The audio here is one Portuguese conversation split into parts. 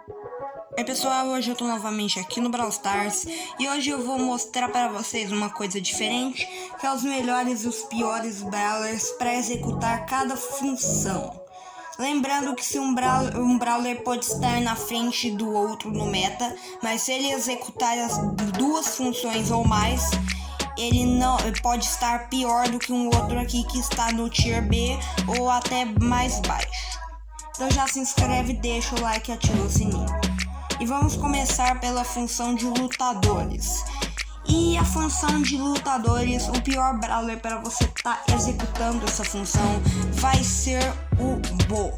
Oi pessoal, hoje eu tô novamente aqui no Brawl Stars e hoje eu vou mostrar para vocês uma coisa diferente, que é os melhores e os piores Brawlers para executar cada função. Lembrando que se um Brawler pode estar na frente do outro no meta, mas se ele executar as duas funções ou mais, ele não pode estar pior do que um outro aqui que está no Tier B ou até mais baixo. Então já se inscreve, deixa o like e ativa o sininho. E vamos começar pela função de lutadores. E a função de lutadores, o pior Brawler para você estar executando essa função vai ser o Bo.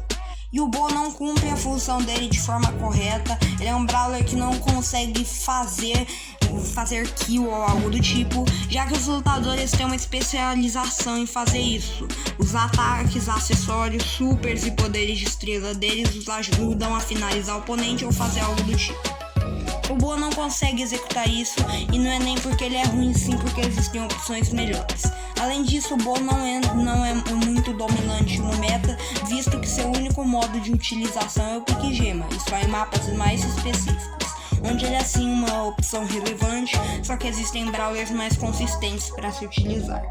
E o Bo não cumpre a função dele de forma correta. Ele é um Brawler que não consegue fazer kill ou algo do tipo, já que os lutadores têm uma especialização em fazer isso. Os ataques, acessórios, supers e poderes de estrela deles os ajudam a finalizar o oponente ou fazer algo do tipo. O Bo não consegue executar isso, e não é nem porque ele é ruim, sim porque existem opções melhores. Além disso, o Bo não é muito dominante no meta, visto que seu único modo de utilização é o pique gema, e só em mapas mais específicos, onde ele é sim uma opção relevante, só que existem brawlers mais consistentes para se utilizar.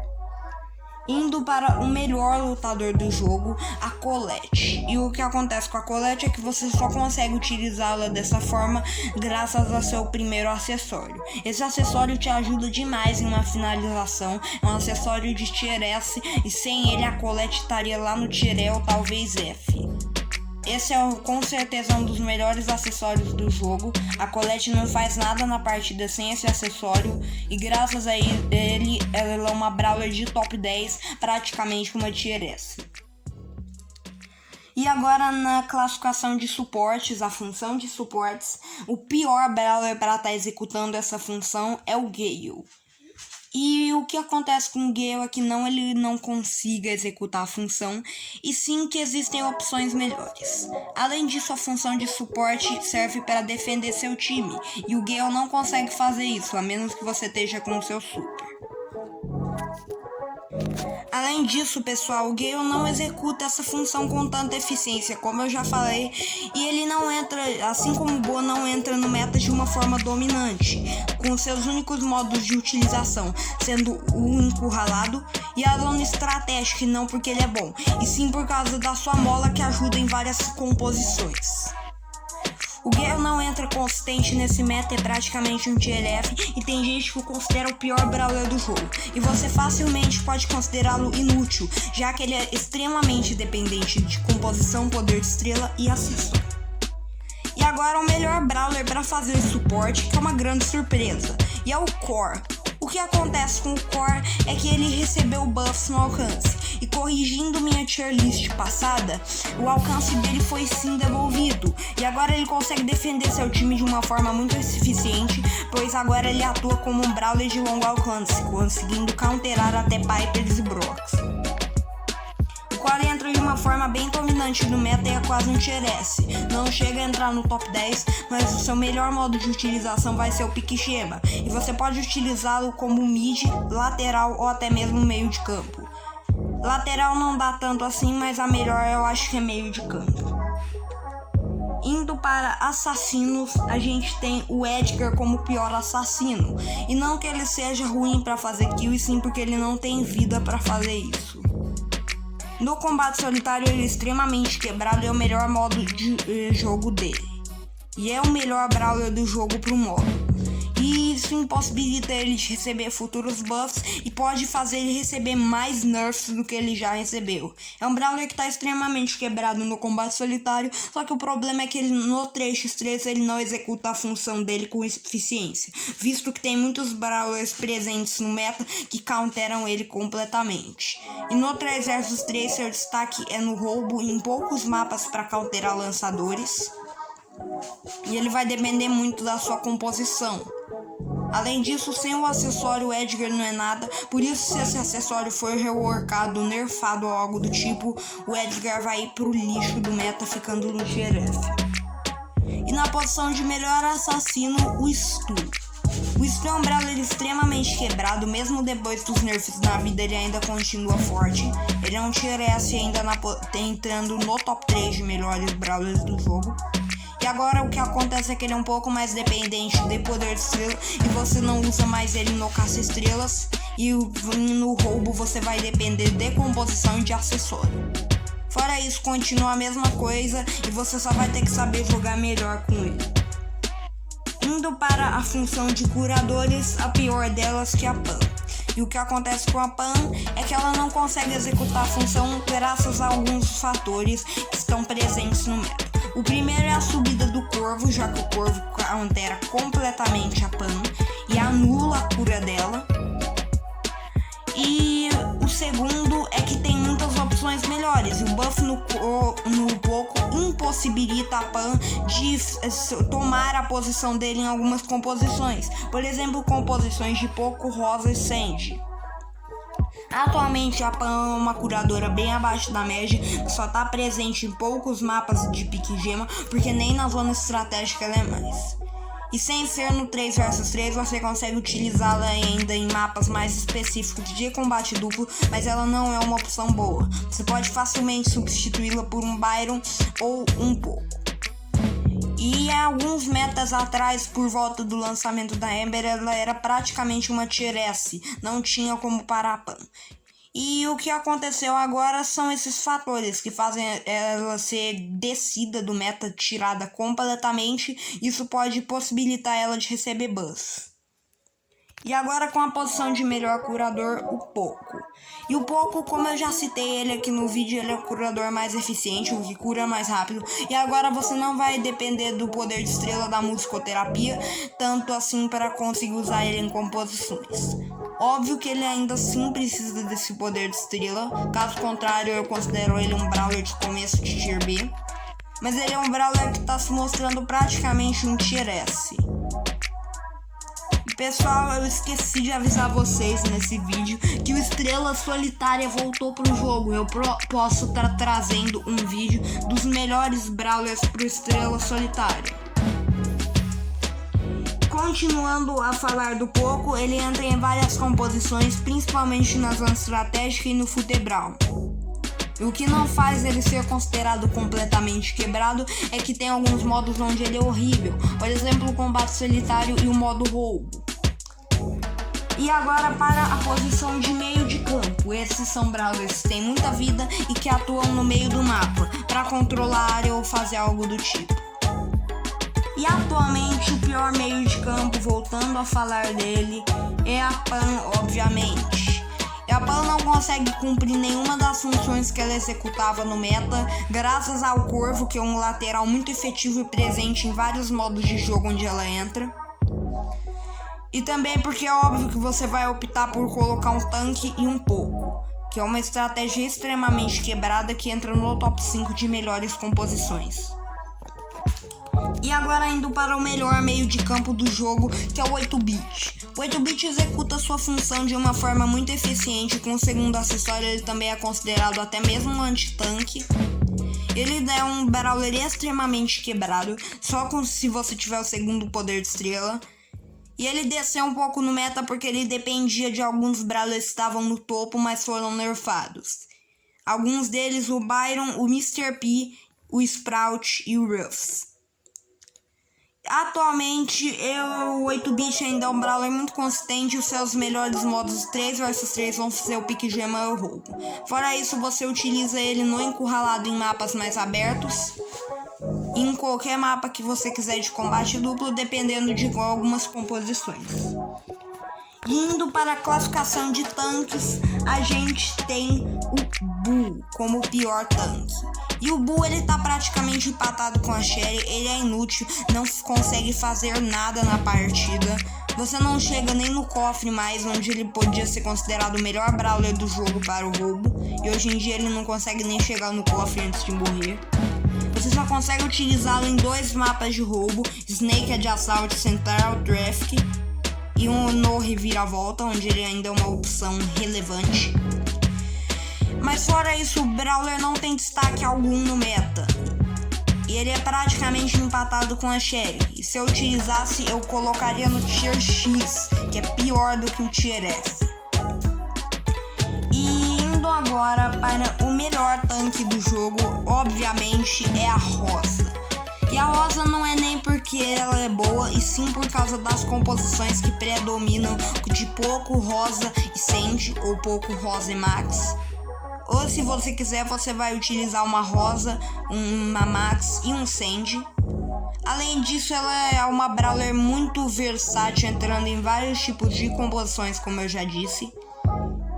Indo para o melhor lutador do jogo, a Colette. E o que acontece com a Colette é que você só consegue utilizá-la dessa forma graças ao seu primeiro acessório. Esse acessório te ajuda demais em uma finalização, é um acessório de Tier S, e sem ele a Colette estaria lá no Tier E ou talvez F. Esse é com certeza um dos melhores acessórios do jogo. A Colette não faz nada na partida sem esse acessório, e graças a ele, ela é uma Brawler de top 10, praticamente uma Tier S. E agora na classificação de suportes, a função de suportes, o pior Brawler para estar executando essa função é o Gale. E o que acontece com o Gale é que ele não consiga executar a função, e sim que existem opções melhores. Além disso, a função de suporte serve para defender seu time, e o Gale não consegue fazer isso, a menos que você esteja com o seu super. Além disso, pessoal, o Gale não executa essa função com tanta eficiência, como eu já falei, e ele não entra, assim como o Bo não entra no meta de uma forma dominante, com seus únicos modos de utilização sendo o encurralado e a zona estratégica, e não porque ele é bom, e sim por causa da sua mola que ajuda em várias composições. O Gale não entra consistente nesse meta, é praticamente um Tier F, e tem gente que o considera o pior Brawler do jogo, e você facilmente pode considerá-lo inútil, já que ele é extremamente dependente de composição, poder de estrela e acessório. E agora o melhor Brawler para fazer suporte, que é uma grande surpresa, e é o Core. O que acontece com o Core é que ele recebeu buffs no alcance, e corrigindo minha tier list passada, o alcance dele foi sim devolvido, e agora ele consegue defender seu time de uma forma muito eficiente, pois agora ele atua como um Brawler de longo alcance, conseguindo counterar até Pipers e Brocks. O Core entra de uma forma bem dominante no meta e é quase um Tier S. Não chega a entrar no top 10, mas o seu melhor modo de utilização vai ser o pique gema, e você pode utilizá-lo como mid, lateral ou até mesmo meio de campo. Lateral não dá tanto assim, mas a melhor eu acho que é meio de campo. Indo para assassinos, a gente tem o Edgar como pior assassino, e não que ele seja ruim para fazer kill, e sim porque ele não tem vida para fazer isso. No combate solitário ele é extremamente quebrado, é o melhor modo de jogo dele, e é o melhor Brawler do jogo pro modo. E isso impossibilita ele de receber futuros buffs e pode fazer ele receber mais nerfs do que ele já recebeu. É um Brawler que está extremamente quebrado no combate solitário, só que o problema é que ele, no 3x3 ele não executa a função dele com eficiência, visto que tem muitos Brawlers presentes no meta que counteram ele completamente. E no 3 vs 3 seu destaque é no roubo em poucos mapas para counterar lançadores, e ele vai depender muito da sua composição. Além disso, sem o acessório, o Edgar não é nada, por isso se esse acessório for reworkado, nerfado ou algo do tipo, o Edgar vai ir pro lixo do meta, ficando no Tier F. E na posição de melhor assassino, o Stu. O Stu é um Brawler extremamente quebrado, mesmo depois dos nerfs na vida ele ainda continua forte. Ele é um Tier S ainda entrando no top 3 de melhores Brawlers do jogo. E agora o que acontece é que ele é um pouco mais dependente de poder de estrela e você não usa mais ele no caça-estrelas, e no roubo você vai depender de composição e de acessório. Fora isso, continua a mesma coisa e você só vai ter que saber jogar melhor com ele. Indo para a função de curadores, a pior delas que é a Pam. E o que acontece com a Pam é que ela não consegue executar a função graças a alguns fatores que estão presentes no meta. O primeiro é a subida do corvo, já que o corvo countera completamente a Pam e anula a cura dela. E o segundo é que tem muitas opções melhores. O buff no Poco impossibilita a Pam de tomar a posição dele em algumas composições. Por exemplo, composições de Poco, Rosa e Sandy. Atualmente a Pam é uma curadora bem abaixo da média, só está presente em poucos mapas de pique gema, porque nem na zona estratégica ela é mais. E sem ser no 3 vs 3, você consegue utilizá-la ainda em mapas mais específicos de combate duplo, mas ela não é uma opção boa. Você pode facilmente substituí-la por um Byron ou um Poco. E alguns metas atrás, por volta do lançamento da Ember, ela era praticamente uma Tier S, não tinha como parar a Pam. E o que aconteceu agora são esses fatores que fazem ela ser descida do meta, tirada completamente. Isso pode possibilitar ela de receber buffs. E agora com a posição de melhor curador, o Poco. E o Poco, como eu já citei ele aqui no vídeo, ele é o curador mais eficiente, o que cura mais rápido. E agora você não vai depender do poder de estrela da musicoterapia, tanto assim para conseguir usar ele em composições. Óbvio que ele ainda assim precisa desse poder de estrela, caso contrário eu considero ele um Brawler de começo de Tier B. Mas ele é um Brawler que está se mostrando praticamente um Tier S. Pessoal, eu esqueci de avisar vocês nesse vídeo que o Estrela Solitária voltou pro jogo. Eu posso estar trazendo um vídeo dos melhores Brawlers pro Estrela Solitária. Continuando a falar do Poco, ele entra em várias composições, principalmente na zona estratégica e no Futebral. O que não faz ele ser considerado completamente quebrado é que tem alguns modos onde ele é horrível, por exemplo o combate solitário e o modo roubo. E agora para a posição de meio de campo. Esses são Brawlers que têm muita vida e que atuam no meio do mapa, para controlar a área ou fazer algo do tipo. E atualmente o pior meio de campo, voltando a falar dele, é a Pam, obviamente. E a Pam não consegue cumprir nenhuma das funções que ela executava no meta, graças ao Corvo, que é um lateral muito efetivo e presente em vários modos de jogo onde ela entra. E também porque é óbvio que você vai optar por colocar um tanque e um Poco, que é uma estratégia extremamente quebrada que entra no top 5 de melhores composições. E agora indo para o melhor meio de campo do jogo, que é o 8-bit. O 8-bit executa sua função de uma forma muito eficiente, com o segundo acessório ele também é considerado até mesmo um anti-tanque. Ele é um Brawler extremamente quebrado, só se você tiver o segundo poder de estrela. E ele desceu um pouco no meta porque ele dependia de alguns Brawlers que estavam no topo, mas foram nerfados. Alguns deles, o Byron, o Mr. P, o Sprout e o Ruffs. Atualmente, o 8-bit ainda é um Brawler muito consistente e os seus melhores modos 3 vs 3 vão ser o pique gema e o roubo. Fora isso, você utiliza ele no encurralado em mapas mais abertos, em qualquer mapa que você quiser de combate duplo, dependendo de algumas composições. Indo para a classificação de tanques, a gente tem o Bull como o pior tanque. E o Bull ele tá praticamente empatado com a Sherry, ele é inútil, não consegue fazer nada na partida. Você não chega nem no cofre mais, onde ele podia ser considerado o melhor Brawler do jogo para o roubo. E hoje em dia ele não consegue nem chegar no cofre antes de morrer. Você só consegue utilizá-lo em 2 mapas de roubo, Snake de Assault Central Traffic, e um no Reviravolta, onde ele ainda é uma opção relevante. Mas fora isso, o Brawler não tem destaque algum no meta. E ele é praticamente empatado com a Sherry. E se eu utilizasse, eu colocaria no Tier X, que é pior do que o Tier S. E indo agora para o melhor tanque do jogo, obviamente é a Rosa. E E a rosa não é nem porque ela é boa, e sim por causa das composições que predominam de pouco rosa e sand, ou pouco rosa e max. Ou se você quiser, você vai utilizar uma rosa, uma max e um sand. Além disso, ela é uma brawler muito versátil, entrando em vários tipos de composições, como eu já disse.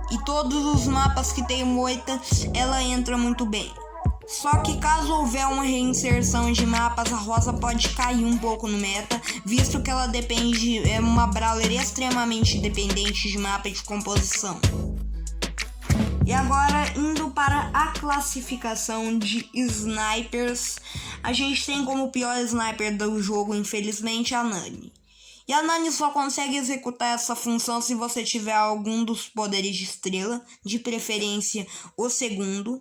E todos os mapas que tem moita, ela entra muito bem. Só que caso houver uma reinserção de mapas, a rosa pode cair um pouco no meta, visto que ela é uma brawler extremamente dependente de mapa e de composição. E agora, indo para a classificação de snipers, a gente tem como pior sniper do jogo, infelizmente, a Nani. E a Nani só consegue executar essa função se você tiver algum dos poderes de estrela, de preferência o segundo,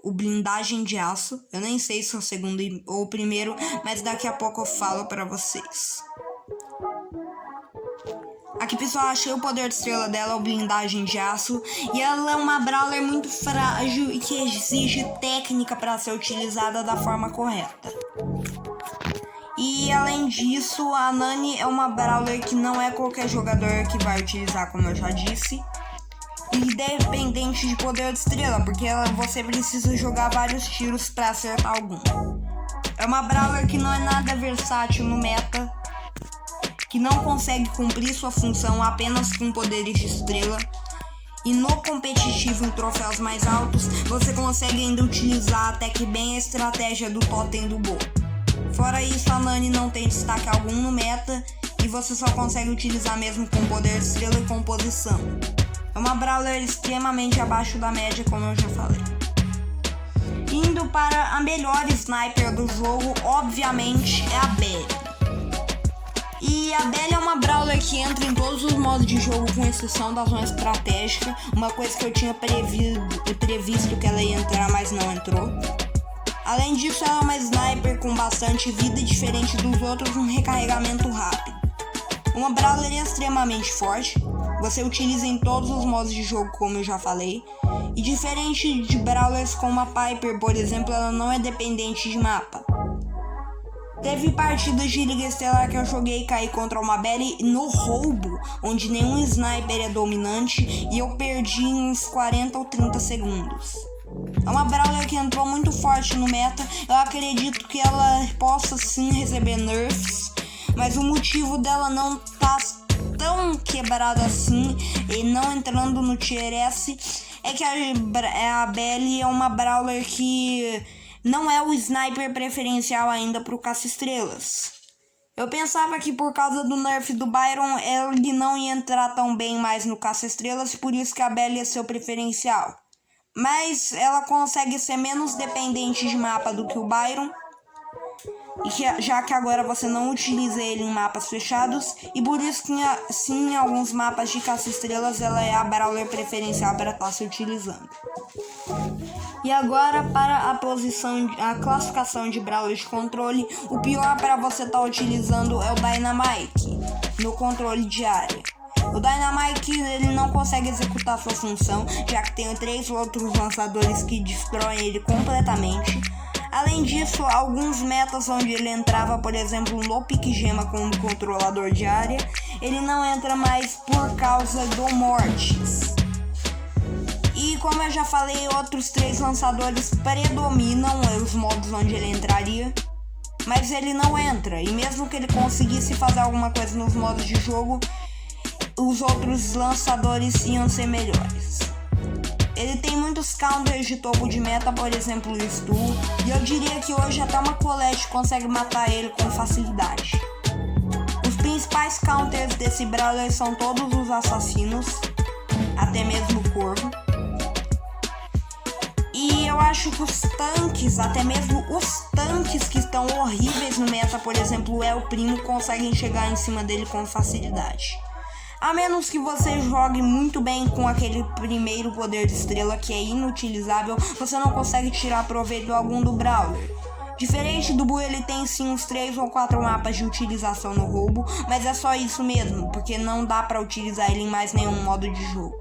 o blindagem de aço. Eu nem sei se é o segundo ou o primeiro, mas daqui a pouco eu falo pra vocês. Aqui, pessoal, achei o poder de estrela dela, o blindagem de aço, e ela é uma brawler muito frágil e que exige técnica para ser utilizada da forma correta. E além disso, a Nani é uma brawler que não é qualquer jogador que vai utilizar, como eu já disse, e dependente de poder de estrela, porque você precisa jogar vários tiros para acertar algum. É uma brawler que não é nada versátil no meta, que não consegue cumprir sua função apenas com poderes de estrela, e no competitivo em troféus mais altos você consegue ainda utilizar até que bem a estratégia do totem do Bo. Fora isso, a Nani não tem destaque algum no meta e você só consegue utilizar mesmo com poder de estrela e composição. É uma brawler extremamente abaixo da média, como eu já falei. Indo para a melhor sniper do jogo, obviamente é a Belly. E a Belly é uma brawler que entra em todos os modos de jogo, com exceção da zona estratégica, uma coisa que eu tinha previsto que ela ia entrar, mas não entrou. Além disso, ela é uma sniper com bastante vida e, diferente dos outros, um recarregamento rápido. Uma brawler extremamente forte, você utiliza em todos os modos de jogo, como eu já falei. E diferente de brawlers como a Piper, por exemplo, ela não é dependente de mapa. Teve partidas de Liga Estelar que eu joguei e caí contra uma Belly no roubo, onde nenhum sniper é dominante, e eu perdi em uns 40 ou 30 segundos. É uma brawler que entrou muito forte no meta. Eu acredito que ela possa sim receber nerfs, mas o motivo dela não tá tão quebrada assim e não entrando no Tier S é que a Belly é uma brawler que não é o sniper preferencial ainda pro caça-estrelas. Eu pensava que por causa do nerf do Byron ele não ia entrar tão bem mais no caça-estrelas, por isso que a Belly é seu preferencial. Mas ela consegue ser menos dependente de mapa do que o Byron, e já que agora você não utiliza ele em mapas fechados, e por isso que sim, em alguns mapas de caça-estrelas ela é a brawler preferencial para estar se utilizando. E agora para a classificação de brawler de controle, o pior para você estar utilizando é o Dynamite no controle de área. O Dynamite ele não consegue executar sua função, já que tem 3 outros lançadores que destroem ele completamente. Além disso, alguns metas onde ele entrava, por exemplo, no Pique Gema como controlador de área, ele não entra mais por causa do Mortis. E como eu já falei, outros 3 lançadores predominam os modos onde ele entraria, mas ele não entra, e mesmo que ele conseguisse fazer alguma coisa nos modos de jogo, os outros lançadores iam ser melhores. Ele tem muitos counters de topo de meta, por exemplo o Stu, e eu diria que hoje até uma Colette consegue matar ele com facilidade. Os principais counters desse brawler são todos os assassinos, até mesmo o Corvo. E eu acho que os tanques, até mesmo os tanques que estão horríveis no meta, por exemplo o El Primo, conseguem chegar em cima dele com facilidade. A menos que você jogue muito bem com aquele primeiro poder de estrela que é inutilizável, você não consegue tirar proveito algum do brawler. Diferente do Buu, ele tem sim uns 3 ou 4 mapas de utilização no roubo, mas é só isso mesmo, porque não dá pra utilizar ele em mais nenhum modo de jogo.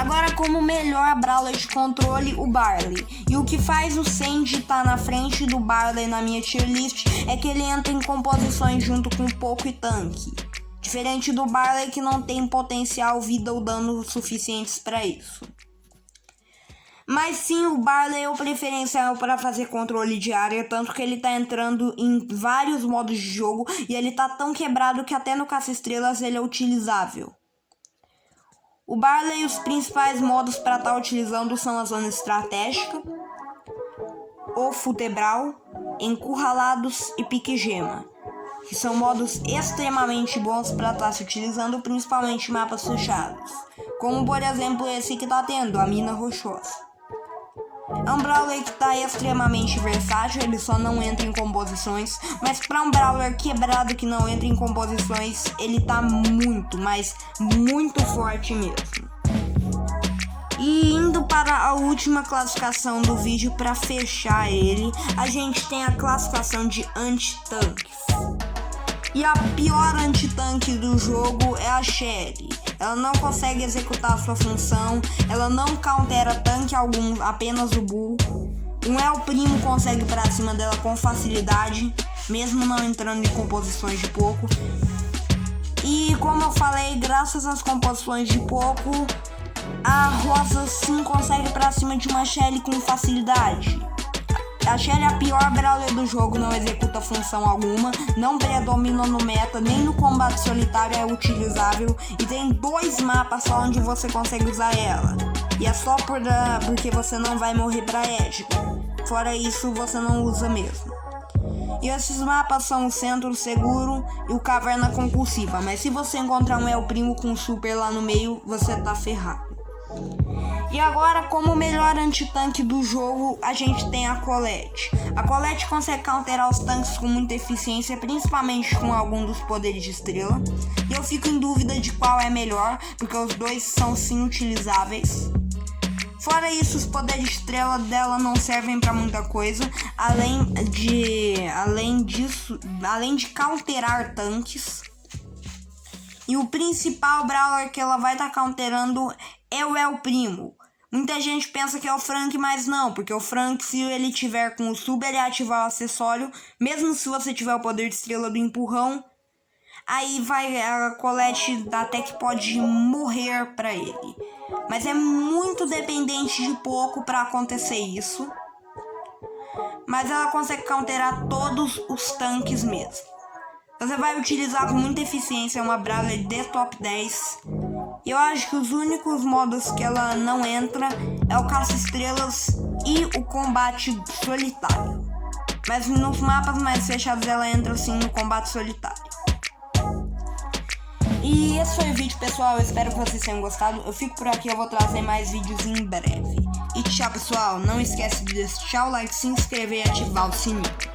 Agora, como melhor brawler de controle, o Barley. E o que faz o Sandy estar na frente do Barley na minha tier list é que ele entra em composições junto com Poco e Tanque. Diferente do Barley, que não tem potencial, vida ou dano suficientes para isso. Mas sim, o Barley é o preferencial para fazer controle de área, tanto que ele tá entrando em vários modos de jogo e ele tá tão quebrado que até no caça-estrelas ele é utilizável. O Barley, os principais modos para estar utilizando são a zona estratégica, o Futebral, Encurralados e Pique Gema, que são modos extremamente bons para estar se utilizando, principalmente em mapas fechados, como por exemplo esse que tá tendo, a Mina Rochosa. É um brawler que está extremamente versátil, ele só não entra em composições, mas para um brawler quebrado que não entra em composições, ele tá muito, mas muito forte mesmo. E indo para a última classificação do vídeo, para fechar ele, a gente tem a classificação de anti-tanques. E a pior anti-tanque do jogo é a Shelly. Ela não consegue executar sua função, ela não countera tanque algum, apenas o Bull. Um El Primo consegue ir pra cima dela com facilidade, mesmo não entrando em composições de pouco. E como eu falei, graças às composições de pouco, a Rosa sim consegue ir pra cima de uma Shelly com facilidade. A Shelly é a pior brawler do jogo, não executa função alguma, não predomina no meta, nem no combate solitário é utilizável e tem 2 mapas só onde você consegue usar ela. E é só porque você não vai morrer pra Edge. Fora isso, você não usa mesmo. E esses mapas são o Centro Seguro e o Caverna Compulsiva, mas se você encontrar um El Primo com super lá no meio, você tá ferrado. E agora, como melhor anti-tanque do jogo, a gente tem a Colette. A Colette consegue counterar os tanques com muita eficiência, principalmente com algum dos poderes de estrela. E eu fico em dúvida de qual é melhor, porque os dois são sim utilizáveis. Fora isso, os poderes de estrela dela não servem pra muita coisa, além de counterar tanques. E o principal brawler que ela vai estar counterando é o El Primo. Muita gente pensa que é o Frank, mas não, porque o Frank, se ele tiver com o sub, ele ativar o acessório, mesmo se você tiver o poder de estrela do empurrão, aí vai a Colette até que pode morrer pra ele. Mas é muito dependente de pouco pra acontecer isso. Mas ela consegue counterar todos os tanques mesmo. Você vai utilizar com muita eficiência uma brawler de top 10. E eu acho que os únicos modos que ela não entra é o caça-estrelas e o combate solitário. Mas nos mapas mais fechados ela entra sim no combate solitário. E esse foi o vídeo, pessoal. Eu espero que vocês tenham gostado. Eu fico por aqui, eu vou trazer mais vídeos em breve. E tchau, pessoal. Não esquece de deixar o like, se inscrever e ativar o sininho.